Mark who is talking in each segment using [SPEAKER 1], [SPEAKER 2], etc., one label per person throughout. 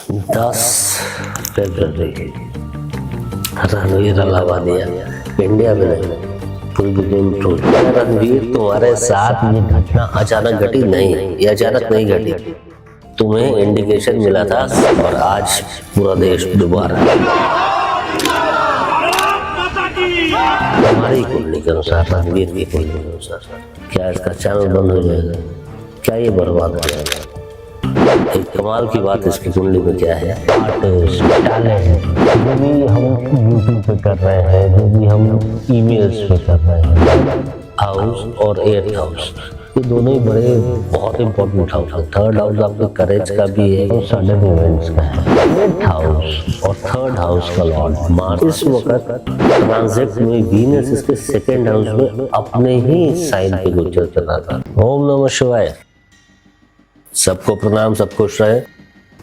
[SPEAKER 1] 10 फरवरी Ranveer Allahbadia India में नहीं पूरी दुनिया में ट्रोल। रणवीर तुम्हारे साथ ये घटना अचानक घटी नहीं, ये अचानक नहीं घटी, तुम्हें इंडिकेशन मिला था और आज पूरा देश डूबा रहा है। हमारी कुंडली के अनुसार, रणवीर की कुंडली के अनुसार क्या इसका चैनल बंद हो जाएगा? क्या ये बर्बाद हो जाएगा? एक कमाल की बात इसकी कुंडली में क्या है, आर्टिस्ट, टैलेंट, जो भी हम यूट्यूब पे कर रहे हैं, जो भी हम ईमेल्स पे कर रहे हैं, हाउस और एट्थ हाउस, ये दोनों ही बड़े बहुत इंपॉर्टेंट हाउस है। थर्ड हाउस आपके करेज का भी है और सडन इवेंट्स का है। एट्थ हाउस और थर्ड हाउस का लॉर्ड मार्स इस वक्त ट्रांजिट में वीनस इसके सेकंड हाउस में अपने ही साइन पे गोचर कर रहा था। ओम नमः शिवाय। सबको प्रणाम, सब खुश रहे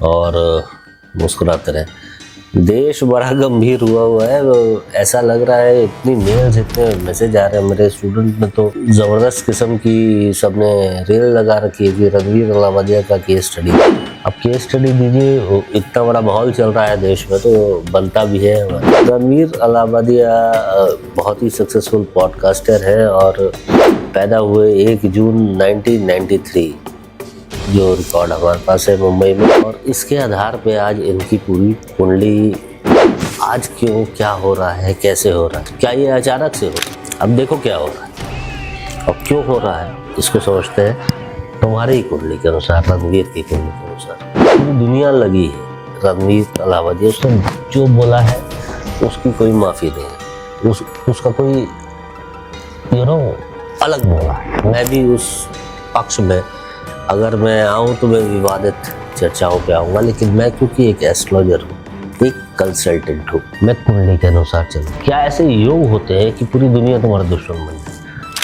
[SPEAKER 1] और मुस्कुराते रहे। देश बड़ा गंभीर हुआ है, ऐसा लग रहा है। इतनी मेल्स, इतने मैसेज आ रहे हैं मेरे स्टूडेंट में, तो जबरदस्त किस्म की सबने रेल लगा रखी है कि रणवीर अलाहाबादिया का केस स्टडी। अब केस स्टडी दीजिए, इतना बड़ा माहौल चल रहा है देश में तो बनता भी है। रणवीर अलाहाबादिया बहुत ही सक्सेसफुल पॉडकास्टर है और पैदा हुए 1 जून 1993, जो रिकॉर्ड हमारे पास है मुंबई में। और इसके आधार पे आज इनकी पूरी कुंडली, आज क्यों, क्या हो रहा है, कैसे हो रहा है, क्या ये अचानक से हो, अब देखो क्या हो रहा है और क्यों हो रहा है, इसको समझते हैं तुम्हारी कुंडली के अनुसार, रणवीर की कुंडली के अनुसार। पूरी दुनिया लगी है रणवीर अलाहाबादिया, उसने जो बोला है उसकी कोई माफ़ी नहीं है, उसका कोई अलग बोला है। मैं भी उस पक्ष में, अगर मैं आऊँ तो मैं विवादित चर्चाओं पे आऊँगा, लेकिन मैं क्योंकि एक एस्ट्रोलॉजर हूँ, एक कंसल्टेंट हूँ, मैं कुंडली के अनुसार चलूँ। क्या ऐसे योग होते हैं कि पूरी दुनिया तुम्हारा दुश्मन बन जाए,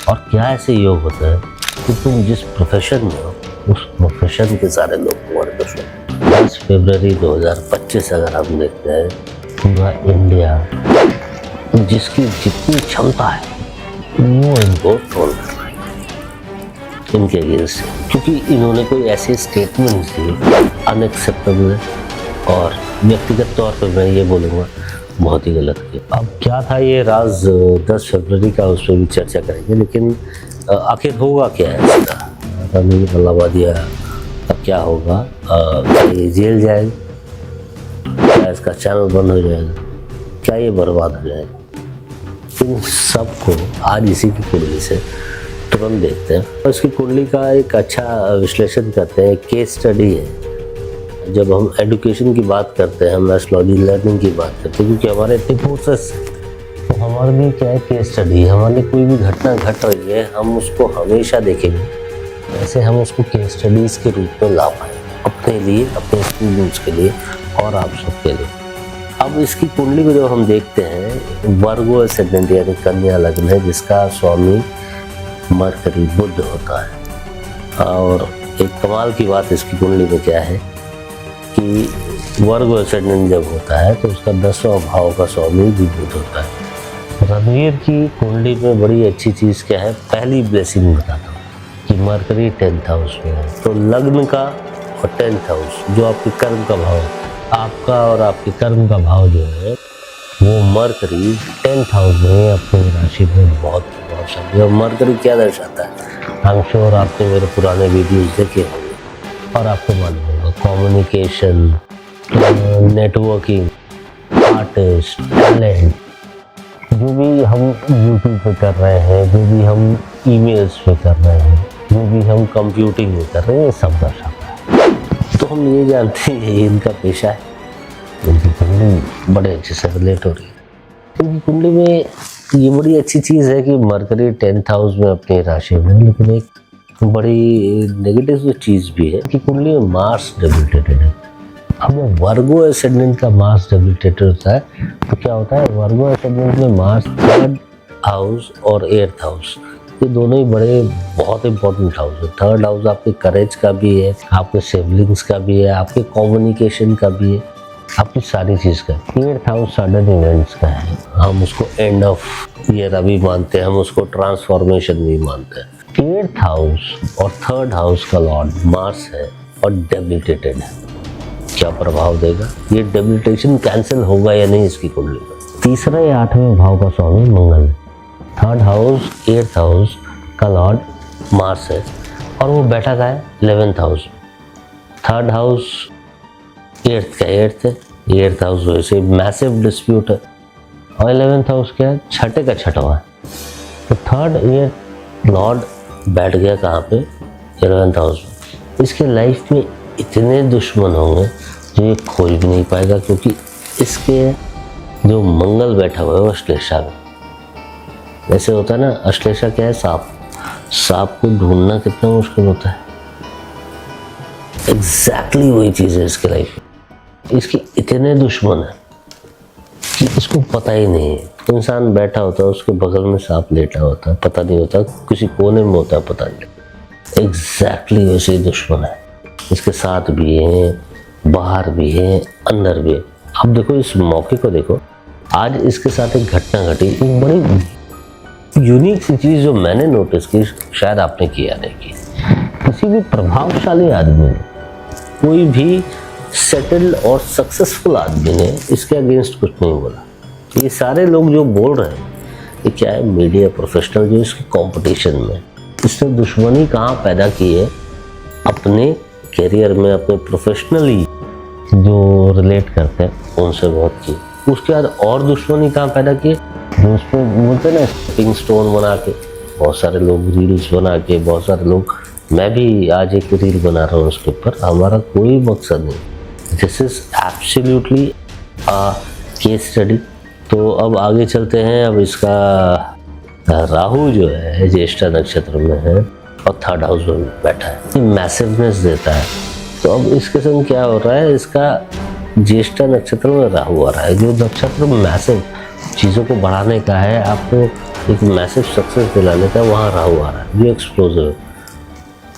[SPEAKER 1] और क्या ऐसे योग होते हैं कि तुम जिस प्रोफेशन में हो उस प्रोफेशन के सारे लोग तुम्हारे दुश्मन। 10 फरवरी 2025 अगर हम देखते हैं, पूरा इंडिया जिसकी जितनी क्षमता है वो इनको ट्रोल कर रहा है इनके अगेंस्ट, क्योंकि इन्होंने कोई ऐसे स्टेटमेंट्स दिए अनएक्सेप्टेबल और व्यक्तिगत तौर पर मैं ये बोलूँगा बहुत ही गलत किया। अब क्या था ये राज 10 फरवरी का, उस पर भी चर्चा करेंगे, लेकिन आखिर होगा क्या है इसका? रणवीर अलाहाबादिया का क्या होगा? क्या ये जेल जाएगा? क्या इसका चैनल बंद हो जाएगा? क्या ये बर्बाद हो जाएगा? इन सबको आज इसी की कुंडली से तुरंत देखते हैं और इसकी कुंडली का एक अच्छा विश्लेषण करते हैं। केस स्टडी है। जब हम एजुकेशन की बात करते हैं, हम एस्ट्रोलॉजी लर्निंग की बात करते हैं, क्योंकि हमारे इतने कोर्सेस, तो हमारे लिए क्या है, केस स्टडी। हमारे कोई भी घटना घट रही है, हम उसको हमेशा देखेंगे, वैसे हम उसको केस स्टडीज़ के रूप में ला पाए अपने लिए, अपने स्टूडेंट्स के लिए और आप सबके लिए। अब इसकी कुंडली को जब हम देखते हैं, वर्गो एसेंडेंट यानी कन्या लग्न है, जिसका स्वामी मरकरी बुध होता है। और एक कमाल की बात इसकी कुंडली में क्या है कि वर्गो एसेंडेंट जब होता है तो उसका 10वां भाव का स्वामी भी बुध होता है। रणवीर की कुंडली में बड़ी अच्छी चीज़ क्या है, पहली ब्लेसिंग बताता हूँ कि मरकरी 10th हाउस में है, तो लग्न का और 10th हाउस जो आपके कर्म का भाव है, आपका और आपके कर्म का भाव जो है, वो मरकरी 10th हाउस में अपनी राशि में बहुत प्रभावशाली है। और मरकरी क्या दर्शाता है, आई एम श्योर आपने मेरे पुराने वीडियोस देखे होंगे और आपको मालूम होगा, कम्युनिकेशन, नेटवर्किंग, आर्टिस्ट, टैलेंट, जो भी हम यूट्यूब पे कर रहे हैं, जो भी हम ईमेल्स पे कर रहे हैं, जो भी हम कंप्यूटिंग में कर रहे हैं, ये सब दर्शाता है। तो हम ये जानते हैं ये इनका पेशा है। इनकी कुंडली बड़े अच्छे से रिलेट हो रही है। इनकी कुंडली में ये बड़ी अच्छी चीज़ है कि मरकरी 10th हाउस में अपनी राशि में, लेकिन एक बड़ी नेगेटिव चीज़ भी है कि कुंडली में मार्स डेबिलिटेटेड है। अब वर्गो एसेंडेंट का मार्स डेबिलिटेटेड होता है, तो क्या होता है, वर्गो एसेंडेंट में मार्स 3rd हाउस और 8th हाउस, ये दोनों ही बड़े बहुत इंपॉर्टेंट हाउस है। 3rd हाउस आपके करेज का भी है, आपके सिबलिंग्स का भी है, आपके कम्युनिकेशन का भी है, आपकी सारी चीज़ का। 8th हाउस सडन इवेंट्स का है, हम उसको एंड ऑफ ईयर अभी मानते हैं, हम उसको ट्रांसफॉर्मेशन भी मानते हैं। 8th हाउस और 3rd हाउस का लॉर्ड मार्स है और डेबिलिटेटेड है। क्या प्रभाव देगा, ये डेबिलिटेशन कैंसिल होगा या नहीं इसकी कुंडली में। तीसरा या 8वें भाव का स्वामी मंगल है। 3rd हाउस 8th हाउस का लॉर्ड मार्स है और वो बैठा का है 11th house. 3rd house 8th का 8th है, 8th हाउस वैसे मैसिव डिस्प्यूट है और 11th हाउस क्या है, छठे का छठवा है। तो 3rd 8th लॉर्ड बैठ गया कहाँ पे, 11th हाउस में। इसके लाइफ में इतने दुश्मन होंगे जो ये खोज भी नहीं पाएगा, क्योंकि इसके जो मंगल बैठा हुआ है वो अश्लेषा में। जैसे होता है ना, अश्लेषा क्या है, सांप। सांप को ढूंढना कितना मुश्किल होता है, एग्जैक्टली वही चीज़ है इसके लाइफ में। इसके इतने दुश्मन है कि इसको पता ही नहीं है। इंसान बैठा होता है, उसके बगल में सांप लेटा होता है, पता नहीं होता, किसी कोने में होता है, पता नहीं। एग्जैक्टली वैसे ही दुश्मन है, इसके साथ भी है, बाहर भी है, अंदर भी है। अब देखो इस मौके को देखो, आज इसके साथ एक घटना घटी, एक बड़ी यूनिक सी चीज़ जो मैंने नोटिस की, शायद आपने किया नहीं की। किसी भी प्रभावशाली आदमी ने, कोई भी सेटल्ड और सक्सेसफुल आदमी ने इसके अगेंस्ट कुछ नहीं बोला। ये सारे लोग जो बोल रहे हैं ये क्या है, मीडिया प्रोफेशनल जो इसके कंपटीशन में, इसने दुश्मनी कहाँ पैदा की है अपने करियर में, अपने प्रोफेशनली जो रिलेट करते हैं उनसे बहुत की। उसके बाद और दुश्मनी कहाँ पैदा की, जो उस पर बोलते हैं ना स्टेपिंग स्टोन बना के, बहुत सारे लोग रील्स बना के, बहुत सारे लोग, मैं भी आज एक रील बना रहा हूँ उसके ऊपर, हमारा कोई मकसद नहीं। This is absolutely case study. तो अब आगे चलते हैं। अब इसका राहु जो है ज्येष्ठा नक्षत्र में है और 3rd हाउस में बैठा है, मैसिवनेस देता है। तो अब इसके संग क्या हो रहा है, इसका ज्येष्ठा नक्षत्र में राहु आ रहा है, जो नक्षत्र मैसिव चीज़ों को बढ़ाने का है, आपको एक मैसिव सक्सेस दिलाने का, वहाँ राहु आ रहा है जो एक्सप्लोजिव है,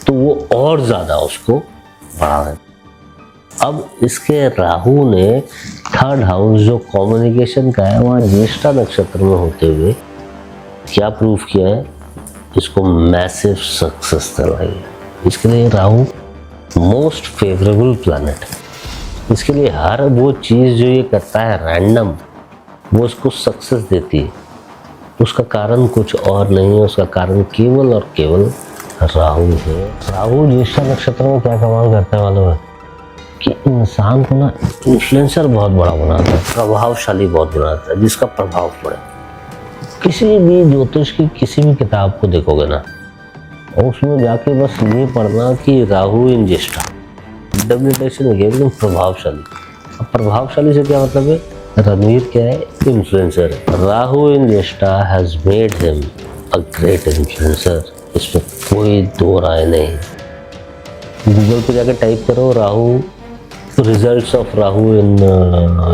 [SPEAKER 1] तो वो और ज़्यादा उसको बढ़ा है। अब इसके राहु ने 3rd हाउस जो कम्युनिकेशन का है, वहाँ ज्येष्ठा नक्षत्र में होते हुए क्या प्रूफ किया है, इसको मैसिव सक्सेस दिलाई है। इसके लिए राहु मोस्ट फेवरेबल प्लैनेट है। इसके लिए हर वो चीज़ जो ये करता है रैंडम, वो उसको सक्सेस देती है। उसका कारण कुछ और नहीं है, उसका कारण केवल और केवल राहु है। राहु ज्येष्ठा नक्षत्र में क्या कमाल करता है मालूम है, कि इंसान को ना इन्फ्लुएंसर बहुत बड़ा बनाता है, प्रभावशाली बहुत बनाता है, जिसका प्रभाव पड़े। किसी भी ज्योतिष की किसी भी किताब को देखोगे ना, और उसमें जाके बस ये पढ़ना कि राहु इन ज्येष्ठा, डेबिलिटेशन है एकदम प्रभावशाली। अब प्रभावशाली से क्या मतलब है, रणवीर क्या है, इन्फ्लुएंसर है। Rahu in Jyeshtha has made him a great influencer, इसमें कोई दो राय नहीं। गूगल पे जाकर टाइप करो Rahu, results of Rahu in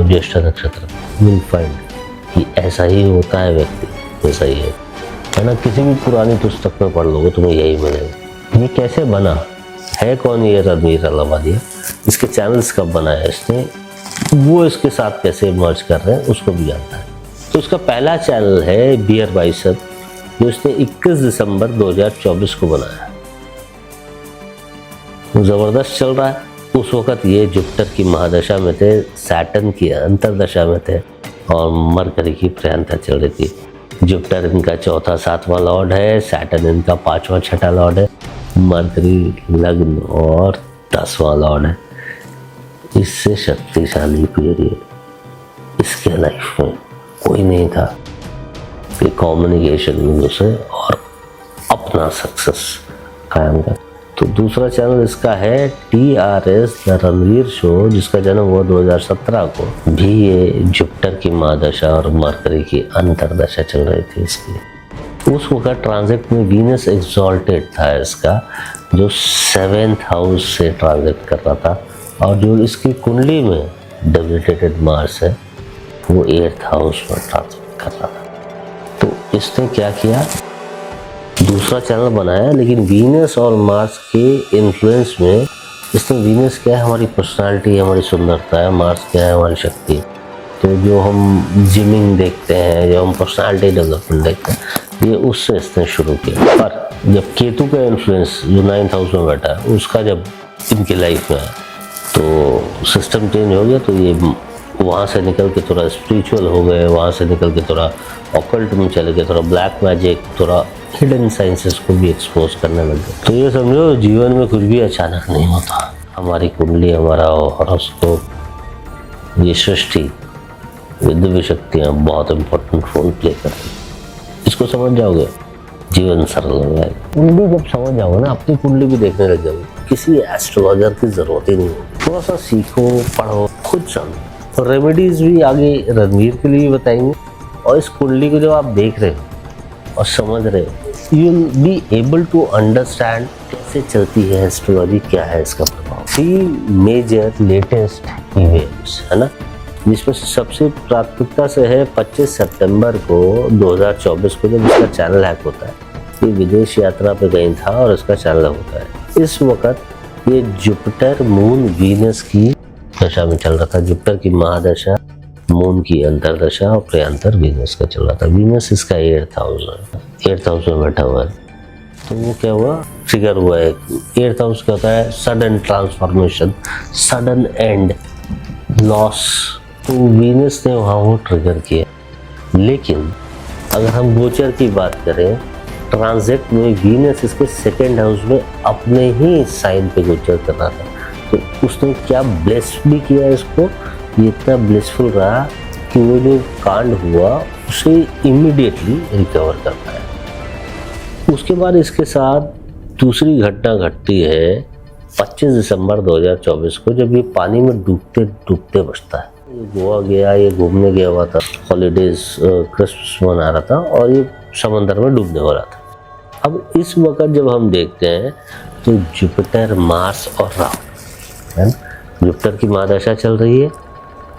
[SPEAKER 1] ज्येष्ठा नक्षत्र, विल फाइंड कि ऐसा ही होता है व्यक्ति, वैसा ही है ना। किसी भी पुरानी पुस्तक में पढ़ लोगे तुम्हें यही मिलेगा। ये कैसे बना है, कौन ये रणवीर अलाहाबादी, इसके चैनल्स कब बनाया इसने, वो इसके साथ कैसे मर्ज कर रहे हैं उसको भी जानता है। तो इसका पहला चैनल है बियर बाइसेप, जो इसने 21 दिसंबर 2024 को बनाया। जबरदस्त चल रहा है। उस वक्त ये जुपिटर की महादशा में थे, सैटर्न की अंतरदशा में थे और मरकरी की प्रयांता चल रही थी। जुपिटर इनका 4था 7वां लॉर्ड है, सैटर्न इनका 5वां 6ठा लॉर्ड है, मरकरी लग्न और 10वां लॉर्ड है। इससे शक्तिशाली पीरियड इसके लाइफ में कोई नहीं था कि कम्युनिकेशन में घुसे और अपना सक्सेस कायम कर। तो दूसरा चैनल इसका है TRS द रणवीर शो, जिसका जन्म हुआ 2017 को। भी ये जुपिटर की महादशा और मरकरी की अंतरदशा चल रही थी इसकी। उस वक्त ट्रांजिट में वीनस एक्सॉल्टेड था इसका, जो 7th हाउस से ट्रांजिट कर रहा था, और जो इसकी कुंडली में डेबिलिटेटेड मार्स है वो 8th हाउस में ट्रांजिट कर रहा था। तो इसने क्या किया, दूसरा चैनल बनाया, लेकिन वीनस और मार्स के इन्फ्लुएंस में इसमें वीनस क्या है, हमारी पर्सनालिटी है, हमारी सुंदरता है, मार्स क्या है, हमारी शक्ति। तो जो हम जिमिंग देखते हैं, जो हम पर्सनालिटी डेवलपमेंट देखते हैं, ये उससे इसने शुरू किया। पर जब केतु का इन्फ्लुएंस जो 9th हाउस में बैठा है, उसका जब इनकी लाइफ में है, तो सिस्टम चेंज हो गया, तो ये वहाँ से निकल के थोड़ा स्पिरिचुअल हो गए, वहाँ से निकल के थोड़ा ऑकल्ट में चले गए, थोड़ा ब्लैक मैजिक, थोड़ा हिडन साइंसेस को भी एक्सपोज करने लग गए। तो ये समझो जीवन में कुछ भी अचानक नहीं होता। हमारी कुंडली, हमारा हॉरोस्कोप, ये सृष्टि, ये दिव्य शक्तियाँ बहुत इम्पोर्टेंट रोल प्ले करती हैं। इसको समझ जाओगे, जीवन सरल हो जाएगा। कुंडली जब समझ जाओगे ना, अपनी कुंडली भी देखने लग जाओगे, किसी एस्ट्रोलॉजर की जरूरत ही नहीं होगी। थोड़ा सा सीखो, पढ़ो, खुद समझो। तो रेमेडीज भी आगे रणवीर के लिए बताएंगे। और इस कुंडली को जब आप देख रहे हो और समझ रहे हो, you will be able to understand कैसे चलती है एस्ट्रोलॉजी, क्या है इसका प्रभाव। 3 मेजर लेटेस्ट इवेंट्स है ना, जिसमें से सबसे प्राथमिकता से है 25 सितंबर को 2024 को जब इसका चैनल हैक होता है। ये विदेश यात्रा पे गई था और इसका चैनल होता है। इस वक्त ये जुपिटर, मून, वीनस की दशा में चल रहा था। जुपिटर की महादशा, मून की अंतरदशा और प्रियांतर वीनस का चल रहा था। वीनस इसका 8th हाउस में बैठा हुआ है। तो वो क्या हुआ, ट्रिगर हुआ है। 8th हाउस क्या होता है, sudden transformation, sudden and, loss. तो वीनस ने वहाँ वो ट्रिगर किया। लेकिन अगर हम गोचर की बात करें, ट्रांजिट में वीनस इसके 2nd हाउस में अपने ही साइन पे गोचर कर रहा था। तो उसने क्या ब्लेस भी किया इसको, ये इतना ब्लेसफुल रहा कि वो जो कांड हुआ उसे इमीडिएटली रिकवर कर पाया। उसके बाद इसके साथ दूसरी घटना घटती है 25 दिसंबर 2024 को, जब ये पानी में डूबते डूबते बचता है। ये गोवा गया, ये घूमने गया हुआ था, हॉलीडेज, क्रिसमस मना रहा था और ये समंदर में डूबने वाला था। अब इस वक्त जब हम देखते हैं तो जुपिटर, मार्स और राहु है ना, जुपिटर की महादशा चल रही है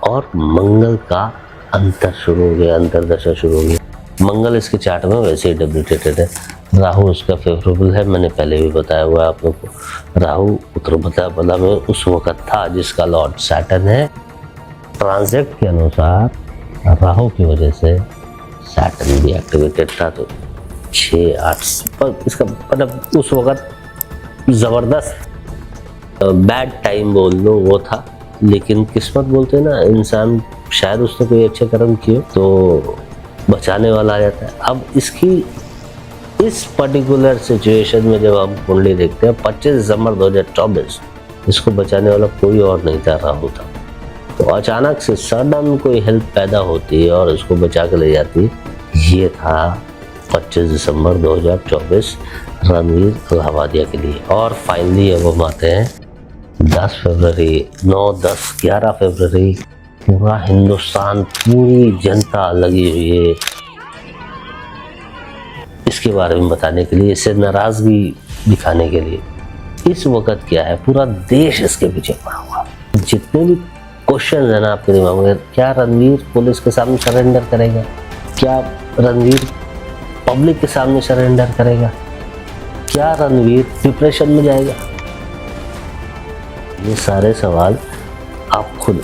[SPEAKER 1] और मंगल का अंतर शुरू हो गया, अंतरदशा शुरू हो गई। मंगल इसके चार्ट में वैसे ही डेबिलिटेटेड है। राहु उसका फेवरेबल है, मैंने पहले भी बताया हुआ है आप लोग को। राहु उत्तर बला में उस वक्त था जिसका लॉर्ड सैटर्न है। ट्रांजिट के अनुसार राहु की वजह से सैटर्न भी एक्टिवेटेड था। तो 6-8 पर इसका मतलब उस वक्त ज़बरदस्त बैड टाइम बोल लो वो था। लेकिन किस्मत बोलते हैं ना, इंसान शायद उसने कोई अच्छे कर्म किए तो बचाने वाला आ जाता है। अब इसकी इस पर्टिकुलर सिचुएशन में जब हम कुंडली देखते हैं 25 दिसंबर 2024, इसको बचाने वाला कोई और नहीं था, राहु था। तो अचानक से सडन कोई हेल्प पैदा होती है और इसको बचा के ले जाती है। ये था 25 दिसंबर 2024 रणवीर इलाहाबादिया के लिए। और फाइनली अब हम आते हैं 10 फरवरी, 9, 10, 11 फरवरी। पूरा हिंदुस्तान, पूरी जनता लगी हुई है इसके बारे में बताने के लिए, इससे नाराजगी दिखाने के लिए। इस वक्त क्या है, पूरा देश इसके पीछे पड़ा हुआ। जितने भी क्वेश्चन है ना आपके दिमाग में, क्या रणवीर पुलिस के सामने सरेंडर करेगा, क्या रणवीर पब्लिक के सामने सरेंडर करेगा, क्या रणवीर डिप्रेशन में जाएगा, ये सारे सवाल आप खुद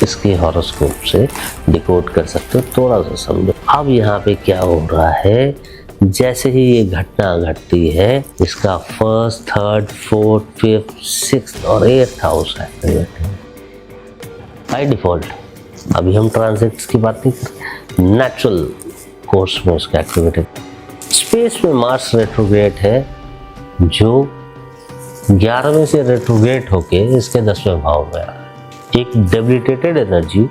[SPEAKER 1] इसके हॉरोस्कोप से डिकोड कर सकते हो। थोड़ा सा समझो। अब यहाँ पे क्या हो रहा है, जैसे ही ये घटना घटती है, इसका 1st, 3rd, 4th, 5th, 6th और 8th हाउस है बाय डिफॉल्ट। अभी हम ट्रांजिट्स की बात नहीं कर रहे, नेचुरल कोर्स में उसका एक्टिवेटेड। स्पेस में मार्स रेट्रोग्रेड है, जो 11वें से रेट्रोग्रेड होके इसके 10वें भाव में आ रहा है। एक डेबिलिटेटेड एनर्जी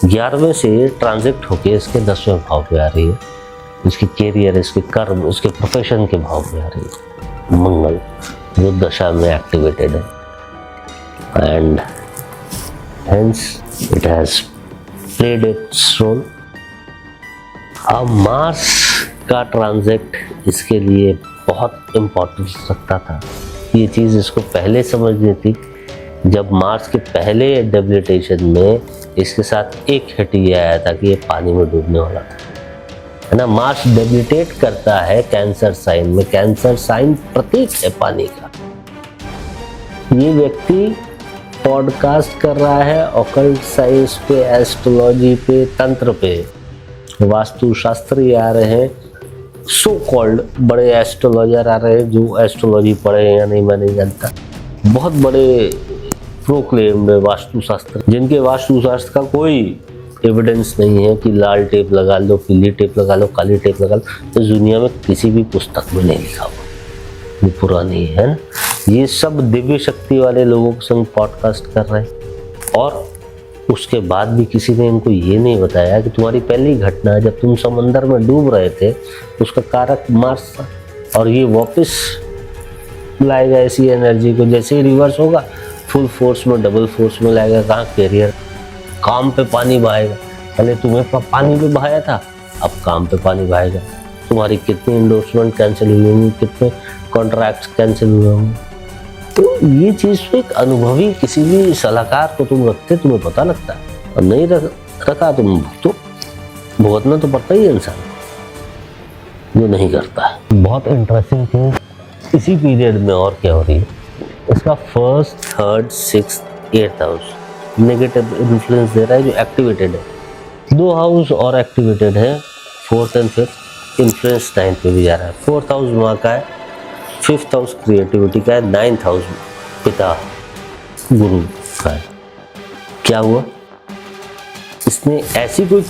[SPEAKER 1] 11वें से ट्रांजिट होके इसके 10वें भाव में आ रही है। इसके कैरियर, इसके कर्म, इसके प्रोफेशन के भाव में आ रही है। मंगल जो दशा में एक्टिवेटेड है and hence it has played its role. अब मार्स का ट्रांजिट इसके लिए बहुत इम्पोर्टेंस रखता था। ये चीज़ इसको पहले समझनी थी। जब मार्स के पहले डेबिलिटेशन में इसके साथ एक हिट ये आया था कि ये पानी में डूबने वाला था, है ना। मार्स डेबिलिटेट करता है कैंसर साइन में। कैंसर साइन प्रतीक है पानी का। ये व्यक्ति पॉडकास्ट कर रहा है ऑकल्ट साइंस पे, एस्ट्रोलॉजी पे, तंत्र पे, वास्तु शास्त्री आ रहे हैं, सो कॉल्ड बड़े एस्ट्रोलॉजर आ रहे हैं जो एस्ट्रोलॉजी पढ़े हैं या नहीं मैं नहीं जानता। बहुत बड़े प्रोक्लेम्ड वास्तुशास्त्र, जिनके वास्तुशास्त्र का कोई एविडेंस नहीं है कि लाल टेप लगा लो, पीली टेप लगा लो, काली टेप लगा लो, तो दुनिया में किसी भी पुस्तक में नहीं लिखा हुआ, ये पुरानी है ना। ये सब दिव्य शक्ति वाले लोगों के संग पॉडकास्ट कर रहे हैं और उसके बाद भी किसी ने इनको ये नहीं बताया कि तुम्हारी पहली घटना जब तुम समंदर में डूब रहे थे उसका कारक मार्स था और ये वापस लाएगा ऐसी एनर्जी को, जैसे ही रिवर्स होगा फुल फोर्स में डबल फोर्स में लाएगा। कहाँ कैरियर, काम पे पानी बहाएगा। पहले तुम्हें पानी पे बहाया था, अब काम पे पानी बहाएगा। तुम्हारी कितनी इंडोर्समेंट कैंसिल हुई होंगी, कितने कॉन्ट्रैक्ट्स कैंसिल हुए होंगे। तो ये चीज़ तो एक अनुभवी किसी भी सलाहकार को तुम रखते तुम्हें पता लगता है, और नहीं रखा तुम तो भुगतना तो पड़ता ही है इंसान जो नहीं करता है। बहुत इंटरेस्टिंग चीज़ इसी पीरियड में और क्या हो रही है, इसका first, third, sixth, 8th house negative influence दे रहा है जो एक्टिवेटेड है। 2 हाउस और एक्टिवेटेड है, 4th and 5th, influence 9th पे भी जा रहा है। 4th हाउस माँ का है, 5th हाउस क्रिएटिविटी का है, 9th हाउस पिता गुरु का है। क्या हुआ, इसने ऐसी कोई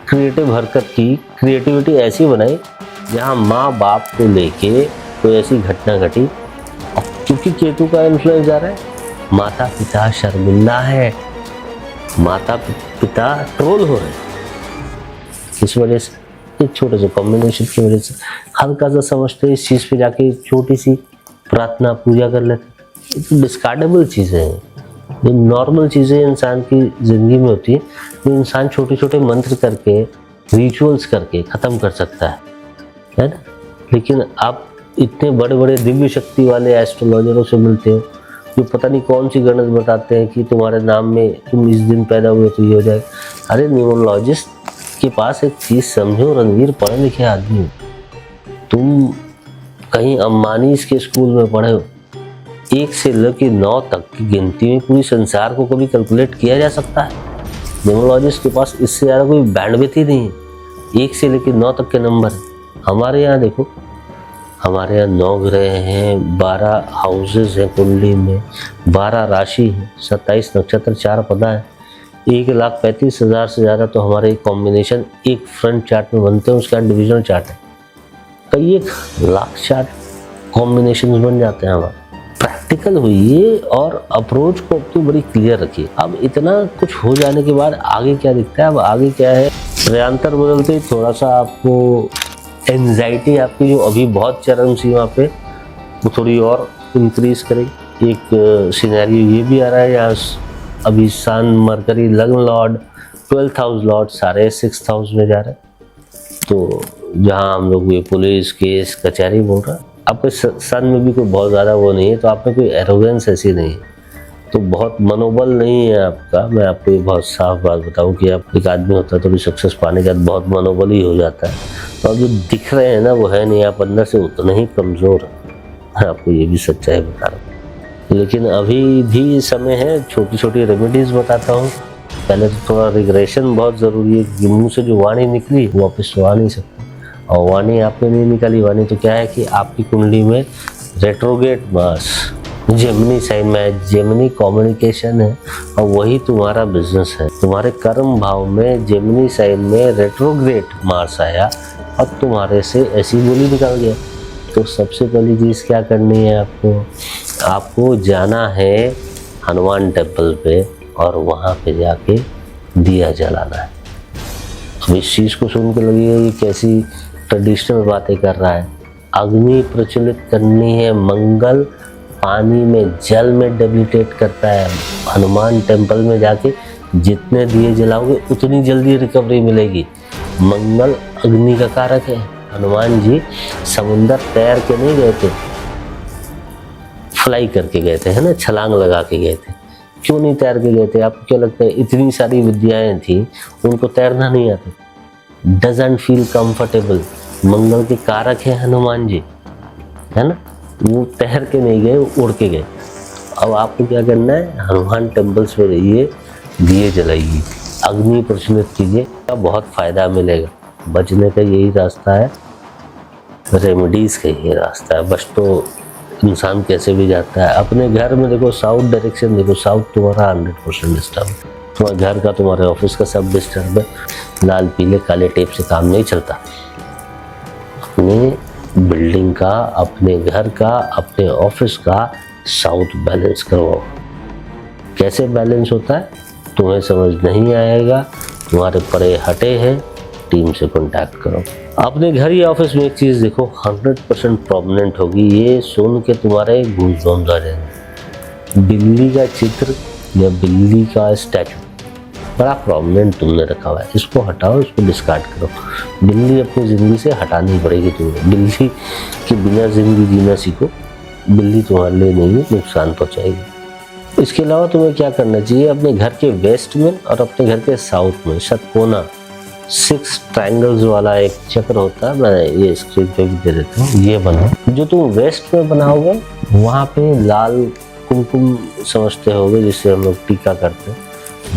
[SPEAKER 1] क्रिएटिव हरकत की, क्रिएटिविटी ऐसी बनाई जहाँ माँ बाप को लेके कोई ऐसी घटना घटी। और क्योंकि केतु का इन्फ्लुएंस जा रहा है, माता पिता शर्मिंदा है, माता पिता ट्रोल हो रहे हैं। इस वजह से एक छोटे से कॉम्बिनेशन की वजह से हल्का सा समझते इस चीज़ पे जाके छोटी सी प्रार्थना पूजा कर लेते। ये तो डिस्कार्डेबल चीज़ें हैं, ये नॉर्मल चीज़ें इंसान की ज़िंदगी में होती है जो इंसान छोटे छोटे मंत्र करके, रिचुअल्स करके ख़त्म कर सकता है ना। लेकिन आप इतने बड़े बड़े दिव्य शक्ति वाले एस्ट्रोलॉजरों से मिलते हो जो पता नहीं कौन सी गणित बताते हैं कि तुम्हारे नाम में तुम इस दिन पैदा हुए तो ये हो जाए। अरे न्यूमरोलॉजिस्ट के पास एक चीज़ समझो, रणवीर पढ़े लिखे आदमी हो, तुम कहीं अंबानीज के स्कूल में पढ़े हो, 1 से लेकर 9 तक की गिनती में पूरी संसार को कभी कैलकुलेट किया जा सकता है? न्यूमरोलॉजिस्ट के पास इससे ज़्यादा कोई बैंडविड्थ ही नहीं है। 1 से लेकर 9 तक के नंबर है। हमारे यहाँ देखो, हमारे यहाँ 9 ग्रह हैं, 12 हाउसेस हैं कुंडली में, 12 राशि है, 27 नक्षत्र, 4 पदा है, 1,35,000 से ज़्यादा तो हमारे कॉम्बिनेशन एक फ्रंट चार्ट में बनते हैं। उसका डिविजनल चार्ट है, कई 1,00,000 चार्ट कॉम्बिनेशन बन जाते हैं हमारे। प्रैक्टिकल हुई और अप्रोच को अपनी बड़ी क्लियर रखिए। अब इतना कुछ हो जाने के बाद आगे क्या दिखता है, अब आगे क्या है, प्रयांतर बदलते थोड़ा सा आपको एंजाइटी आपकी जो अभी बहुत चरम सीमा पे वो थोड़ी और इंक्रीज करेगी। एक सिनेरियो ये भी आ रहा है यहाँ अभी सन मरकरी लग्न लॉर्ड 12th हाउस लॉर्ड सारे 6th हाउस में जा रहे हैं। तो जहाँ हम लोग ये पुलिस केस कचहरी बोल रहा है, आपके सन में भी कोई बहुत ज़्यादा वो नहीं है, तो आप में कोई एरोगेंस ऐसी नहीं है, तो बहुत मनोबल नहीं है आपका। मैं आपको ये बहुत साफ बात बताऊं कि आप एक आदमी होता है तो भी सक्सेस पाने के बाद बहुत मनोबल ही हो जाता है, तो अब जो दिख रहे हैं ना वो है नहीं, आप अंदर से उतना ही कमज़ोर है। आपको ये भी सच्चाई बता रहा हूँ, लेकिन अभी भी समय है, छोटी छोटी रेमेडीज़ बताता हूँ। पहले तो थोड़ा रिग्रेशन बहुत ज़रूरी है कि मुँह से जो वाणी निकली वापस तो आ नहीं सकती, और वाणी आपने नहीं निकाली। वाणी तो क्या है कि आपकी कुंडली में रेट्रोग्रेड मार्स जेमिनी साइन में है, जेमिनी कम्युनिकेशन है और वही तुम्हारा बिजनेस है। तुम्हारे कर्म भाव में जेमिनी साइन में रेट्रोग्रेड मार्स आया और तुम्हारे से ऐसी बोली निकल गया। तो सबसे पहली चीज़ क्या करनी है आपको जाना है हनुमान टेम्पल पे और वहाँ पे जाके दिया जलाना है। अब इस चीज़ को सुन के लगी ये कैसी ट्रेडिशनल बातें कर रहा है। अग्नि प्रज्वलित करनी है, मंगल पानी में जल में डेबिलिटेट करता है। हनुमान टेम्पल में जाके जितने दिए जलाओगे उतनी जल्दी रिकवरी मिलेगी। मंगल अग्नि का कारक है। हनुमान जी समुंदर तैर के नहीं गए थे, फ्लाई करके गए थे, है ना, छलांग लगा के गए थे। क्यों नहीं तैर के गए थे? आपको क्या लगता है इतनी सारी विद्याएं थी उनको तैरना नहीं आता? Doesn't feel comfortable. मंगल के कारक है हनुमान जी, है ना, वो तैर के नहीं गए, उड़ के गए। अब आपको क्या करना है, हनुमान टेम्पल्स पे रहिए, दिए जलाइए, अग्नि प्रज्वलित कीजिए, बहुत फायदा मिलेगा। बचने का यही रास्ता है, रेमेडीज का यही रास्ता है। बस तो इंसान कैसे भी जाता है। अपने घर में देखो साउथ डायरेक्शन देखो, साउथ तुम्हारा 100% डिस्टर्ब है, तुम्हारे घर का तुम्हारे ऑफिस का सब डिस्टर्ब है। लाल पीले काले टेप से काम नहीं चलता। अपने बिल्डिंग का, अपने घर का, अपने ऑफिस का साउथ बैलेंस करवाओ। कैसे बैलेंस होता है तुम्हें समझ नहीं आएगा, तुम्हारे परे हटे हैं, टीम से कांटेक्ट करो। अपने घर या ऑफिस में एक चीज़ देखो 100% प्रोमिनेंट होगी, ये सुन के तुम्हारे गूज़बम्स आ जाएंगे। बिल्ली का चित्र या बिल्ली का स्टैचू बड़ा प्रोमिनेंट तुमने रखा हुआ है, इसको हटाओ, इसको डिस्कार्ड करो। बिल्ली अपनी ज़िंदगी से हटानी पड़ेगी तुम्हें। बिल्ली के बिना ज़िंदगी जीना सीखो, बिल्ली तुम्हारे लिए नहीं है, नुकसान पहुँचाएगी। इसके अलावा तुम्हें क्या करना चाहिए, अपने घर के वेस्ट में और अपने घर के साउथ में षटकोना 6 ट्रायंगल्स वाला एक चक्र होता है, मैं ये स्क्रीन पे भी दे देता हूँ, ये बनाओ। जो तुम वेस्ट में बनाओगे वहाँ पे लाल कुमकुम समझते होगे जिससे हम लोग टीका करते हैं,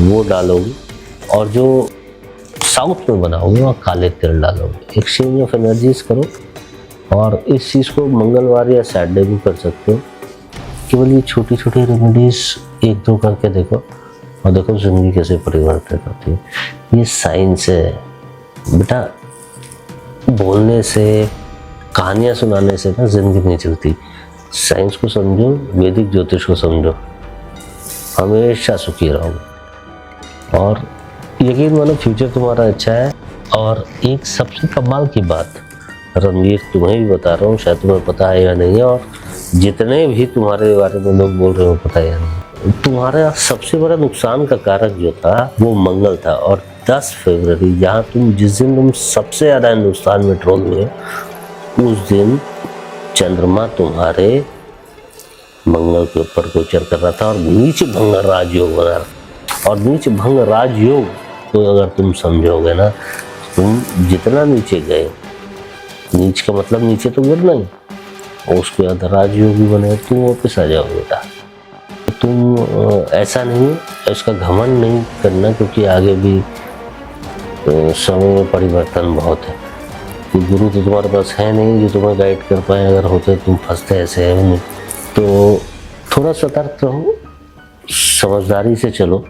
[SPEAKER 1] वो डालोगे। और जो साउथ में बनाओगे वहाँ काले तिल डालोगे। एक्सचेंज ऑफ एनर्जीज करो और इस चीज़ को मंगलवार या सैटरडे भी कर सकते हो। केवल ये छोटी छोटी रेमेडीज 1-2 करके देखो और देखो जिंदगी कैसे परिवर्तित होती है। ये साइंस है बेटा, बोलने से कहानियाँ सुनाने से ना जिंदगी नहीं चलती। साइंस को समझो, वैदिक ज्योतिष को समझो, हमेशा सुखी रहोगे और यकीन मानो फ्यूचर तुम्हारा अच्छा है। और एक सबसे कमाल की बात रणवीर तुम्हें भी बता रहा हूँ, शायद तुम्हें पता है या नहीं, और जितने भी तुम्हारे बारे में लोग बोल रहे हो पता है या नहीं, तुम्हारा सबसे बड़ा नुकसान का कारक जो था वो मंगल था। और 10 फरवरी जहाँ जिस दिन तुम सबसे ज़्यादा हिंदुस्तान में ट्रोल हुए, उस दिन चंद्रमा तुम्हारे मंगल के ऊपर गोचर कर रहा था और नीच भंग राजयोग बना रहा। और नीच भंग राजयोग तो अगर तुम समझोगे ना, तुम जितना नीचे गए, नीच का मतलब नीचे तो गिरना ही, और उसके बाद राजयोग भी बने, तुम वापस आ जाओ बेटा। तुम ऐसा नहीं, इसका घमंड नहीं करना, क्योंकि आगे भी समय में परिवर्तन बहुत है। कि गुरु तो तुम्हारे पास है नहीं जो तुम्हें गाइड कर पाए, अगर होते तुम फंसते ऐसे है नहीं। तो थोड़ा सतर्क रहो, समझदारी से चलो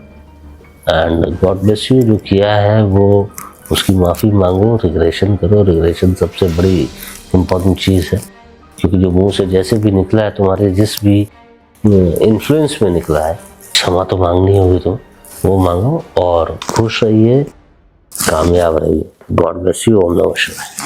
[SPEAKER 1] एंड गॉड ब्लेस यू। जो किया है वो उसकी माफ़ी मांगो, रिग्रेशन करो। रिग्रेशन सबसे बड़ी इम्पोर्टेंट चीज़ है, क्योंकि जो मुंह से जैसे भी निकला है, तुम्हारे जिस भी इन्फ्लुएंस में निकला है, क्षमा तो मांगनी होगी, तो वो मांगो और खुश रहिए, कामयाब रहिए। God bless you. ओम नमः शिवाय।